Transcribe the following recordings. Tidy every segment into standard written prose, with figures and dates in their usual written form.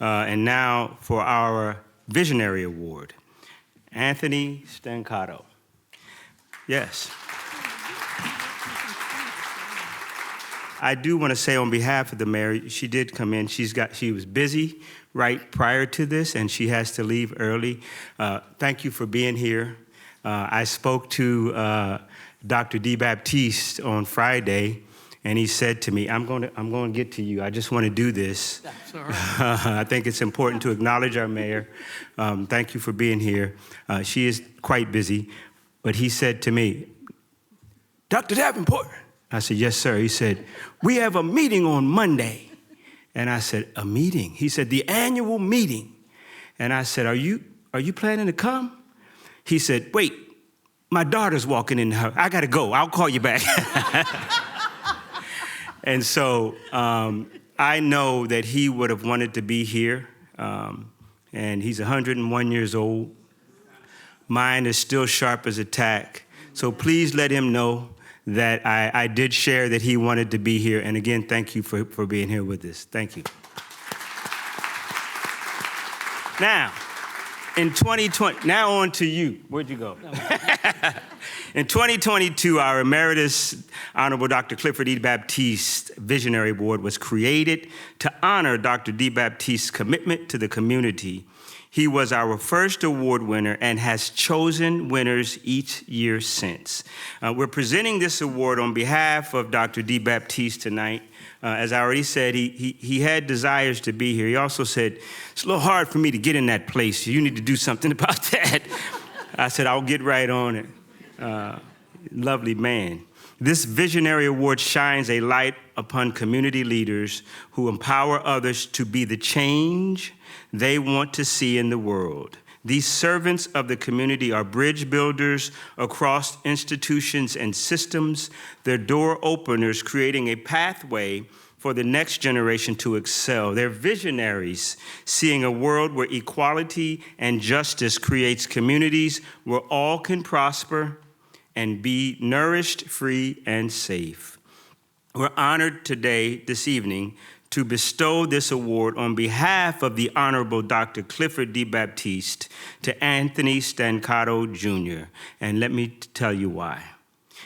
And now for our Visionary Award, Anthony Stancato. Yes. I do want to say on behalf of the mayor, she did come in. She was busy right prior to this, and she has to leave early. Thank you for being here. I spoke to Dr. DeBaptiste on Friday, and he said to me, I'm going to get to you. I just want to do this. That's all right. I think it's important to acknowledge our mayor. Thank you for being here. She is quite busy, but he said to me, Dr. Davenport. I said, yes, sir. He said, we have a meeting on Monday. And I said, a meeting? He said, the annual meeting. And I said, are you planning to come? He said, wait, my daughter's walking in her. I got to go. I'll call you back. And so I know that he would have wanted to be here. And he's 101 years old. Mine is still sharp as a tack. So please let him know that I did share that he wanted to be here. And again, thank you for being here with us. Thank you. Now, in 2020, now on to you. Where'd you go? In 2022, our Emeritus, Honorable Dr. Clifford DeBaptiste Visionary Award was created to honor Dr. DeBaptiste's commitment to the community. He was our first award winner and has chosen winners each year since. We're presenting this award on behalf of Dr. DeBaptiste tonight. As I already said, he had desires to be here. He also said, it's a little hard for me to get in that place. You need to do something about that. I said, I'll get right on it. Lovely man. This Visionary Award shines a light upon community leaders who empower others to be the change they want to see in the world. These servants of the community are bridge builders across institutions and systems. They're door openers, creating a pathway for the next generation to excel. They're visionaries, seeing a world where equality and justice creates communities where all can prosper and be nourished, free, and safe. We're honored today, this evening, to bestow this award on behalf of the Honorable Dr. Clifford DeBaptiste to Anthony Stancato, Jr., and let me tell you why.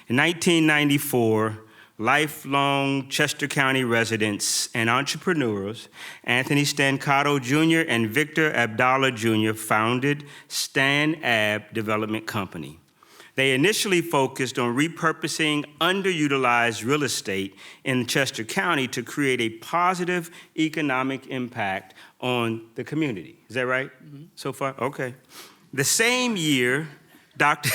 In 1994, lifelong Chester County residents and entrepreneurs, Anthony Stancato, Jr. and Victor Abdallah, Jr. founded Stanab Development Company. They initially focused on repurposing underutilized real estate in Chester County to create a positive economic impact on the community. Is that right? Mm-hmm. So far? Okay. The same year, Dr.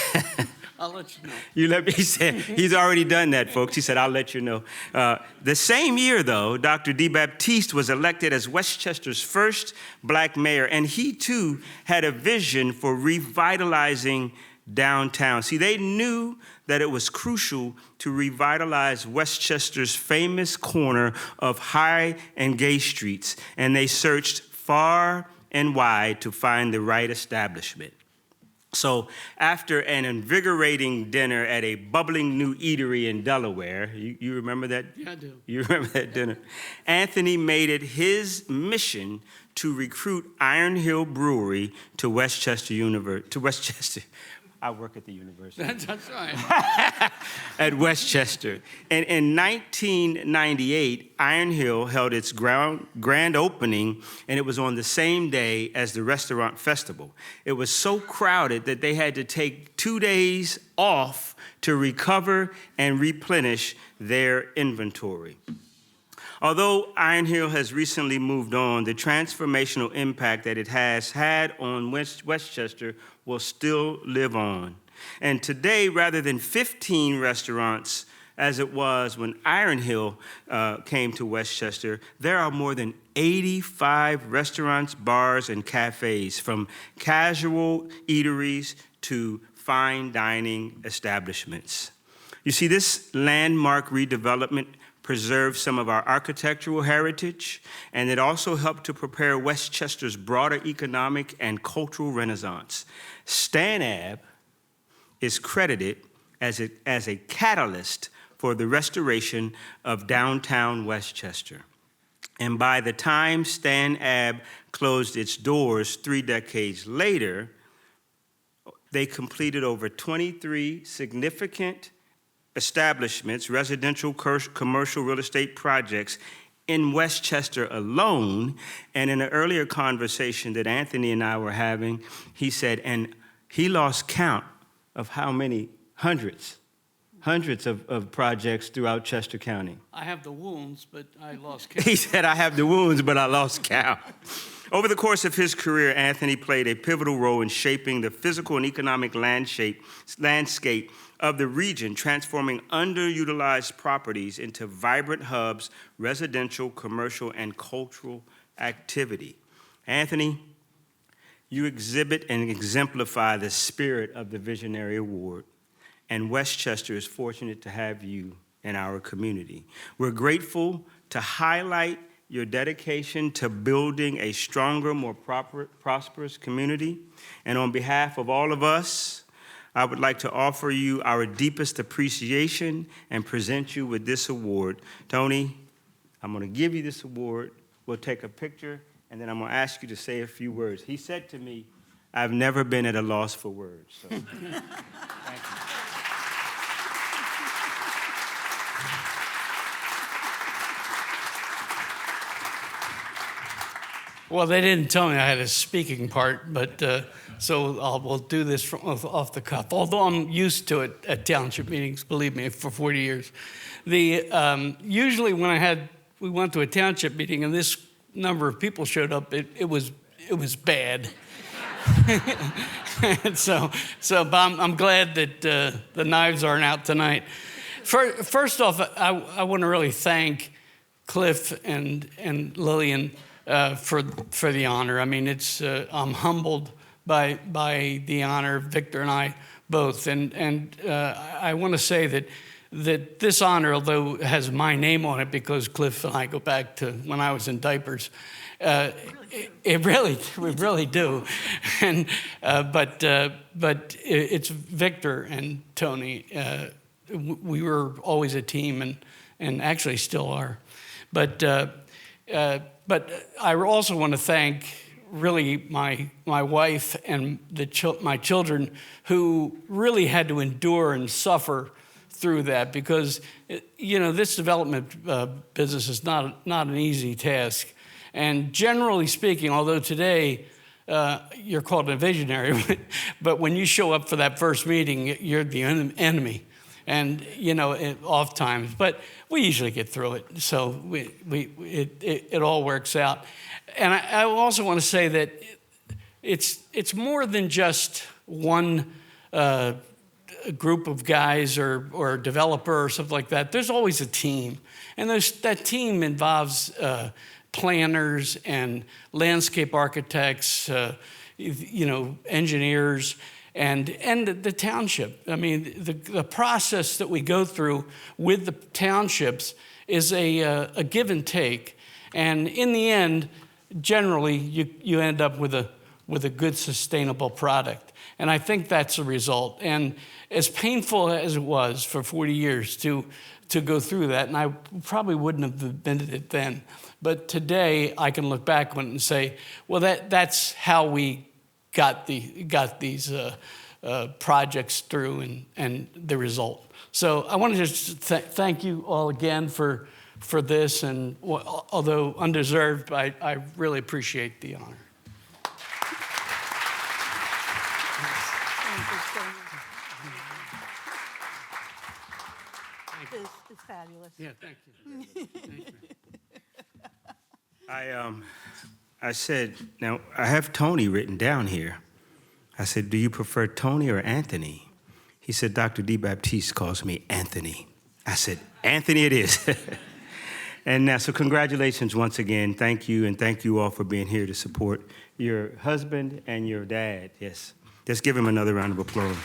I'll let you know. He said, he's already done that, folks. He said, I'll let you know. The same year, though, Dr. DeBaptiste was elected as Westchester's first black mayor, and he, too, had a vision for revitalizing downtown. See, they knew that it was crucial to revitalize Westchester's famous corner of High and Gay Streets, and they searched far and wide to find the right establishment. So after an invigorating dinner at a bubbling new eatery in Delaware, you remember that? Yeah, I do. You remember that dinner? Anthony made it his mission to recruit Iron Hill Brewery to Westchester. I work at the university. That's right. At Westchester. And in 1998, Iron Hill held its grand opening, and it was on the same day as the restaurant festival. It was so crowded that they had to take 2 days off to recover and replenish their inventory. Although Iron Hill has recently moved on, the transformational impact that it has had on Westchester will still live on. And today, rather than 15 restaurants, as it was when Iron Hill came to Westchester, there are more than 85 restaurants, bars, and cafes, from casual eateries to fine dining establishments. You see, this landmark redevelopment preserved some of our architectural heritage, and it also helped to prepare Westchester's broader economic and cultural renaissance. Stanab is credited as a catalyst for the restoration of downtown Westchester. And by the time Stan Ab closed its doors 3 decades later, they completed over 23 significant establishments, residential, commercial real estate projects in Westchester alone. And in an earlier conversation that Anthony and I were having, he said, and he lost count of how many hundreds of projects throughout Chester County. I have the wounds, but I lost count. He said, I have the wounds, but I lost count. Over the course of his career, Anthony played a pivotal role in shaping the physical and economic landscape of the region, transforming underutilized properties into vibrant hubs, residential, commercial, and cultural activity. Anthony, you exhibit and exemplify the spirit of the Visionary Award, and Westchester is fortunate to have you in our community. We're grateful to highlight your dedication to building a stronger, more prosperous community. And on behalf of all of us, I would like to offer you our deepest appreciation and present you with this award. Tony, I'm going to give you this award. We'll take a picture, and then I'm going to ask you to say a few words. He said to me, I've never been at a loss for words. So. Thank you. Well, they didn't tell me I had a speaking part, but so we'll do this off the cuff. Although I'm used to it at township meetings, believe me, for 40 years. Usually when we went to a township meeting and this number of people showed up, it was bad. But I'm glad that the knives aren't out tonight. First off, I want to really thank Cliff and Lillian for the honor. I mean, I'm humbled by the honor, Victor and I both. And I want to say that this honor, although it has my name on it because Cliff and I go back to when I was in diapers, we really do. And but it's Victor and Tony. We were always a team, and actually still are. But I also want to thank really my wife and my children who really had to endure and suffer through that, because this development business is not an easy task. And generally speaking, although today you're called a visionary, but when you show up for that first meeting, you're the enemy. And oft times, but we usually get through it. So it all works out. And I also want to say that it's more than just one group of guys or developer or something like that. There's always a team, and that team involves planners and landscape architects, engineers. And the township. I mean, the process that we go through with the townships is a give and take. And in the end, generally, you end up with a good, sustainable product. And I think that's the result. And as painful as it was for 40 years to go through that, and I probably wouldn't have been at it then, but today I can look back on it and say, well, that's how we got these projects through and the result. So I want to just thank you all again for this, and although undeserved, I really appreciate the honor. It's fabulous. Yeah, thank you. Thank you. I said, now, I have Tony written down here. I said, do you prefer Tony or Anthony? He said, Dr. DeBaptiste calls me Anthony. I said, Anthony it is. And now, so congratulations once again. Thank you, and thank you all for being here to support your husband and your dad. Yes. Let's give him another round of applause.